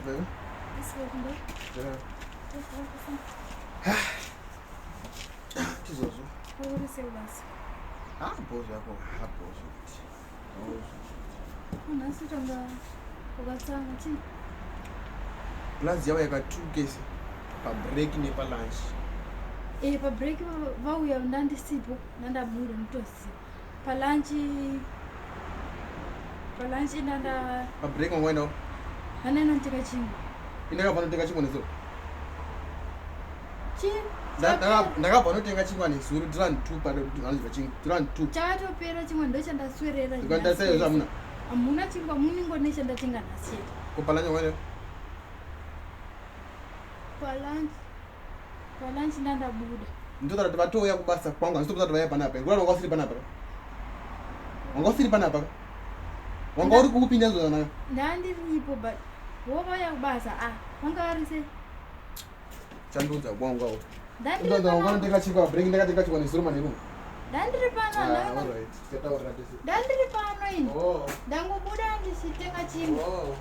Wewe? Isiwe. Kizozo. Wewe sio basi. Bozo yako hapo zote. Unasitanga ukatsanga chi. Plans yawe yakatugese. Pa break ne pa lunch. Pa break vauya ndandisipo ndandabuda mutosi. Pa lunch ndanda Pa break ngwena. hanena ntika chingu. Inaka panotenga chimwe neso. Chi? Ndakabva notenga chingwani zuru rand 2 pano ndinozva chingu rand 2. Chatopera chimwe ndo chandaswerera. Ndikandasai zamuna. Amuna chingwa muningo nechandatenga nhasi. Kupalanya ngwena. Palanchi ndandabuda. Ndotara kuti vatoya kubasa kwangu andisitopusati vaya panapa. Ngura wanga usiri panapa. Wanga usiri panapa. Wanga uri kukupinda nzona. Ndandiripo but wovaya kubasa wanga warise. Chandunza kwanga. Ndandiri Ndanga ndeka chingwa break ndakatenga chingwa nezuru manenu. Ndandiri pano All right. Get out of this. Ndandiri pano ini. Oh. Ndangobuda ndisitenga chingwa. Oh.